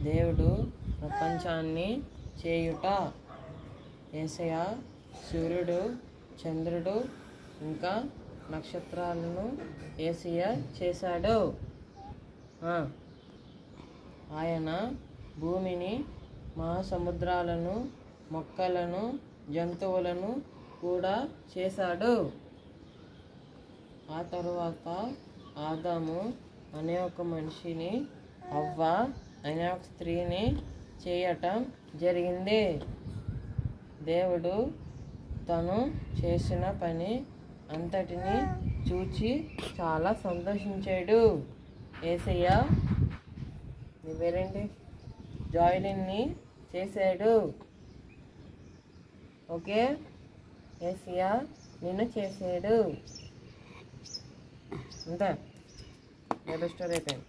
దేవుడు ప్రపంచాన్ని చేయుట. యేసయ్య సూర్యుడు, చంద్రుడు ఇంకా నక్షత్రాలను యేసయ్య చేశాడు. ఆయన భూమిని, మహాసముద్రాలను, మొక్కలను, జంతువులను కూడా చేశాడు. ఆ తరువాత ఆదాము అనే ఒక మనిషిని, హవ్వ అనే ఒక స్త్రీని చేయటం జరిగింది. దేవుడు తను చేసిన పని అంతటిని చూచి చాలా సంతోషించాడు. యేసయ్య నీ పేరేంటి? జాయిలిన్ని చేశాడు. ఓకే, యేసయ్య నిన్ను చేసాడు. అంతే, బైబిల్ స్టోరీ అయిపోయింది.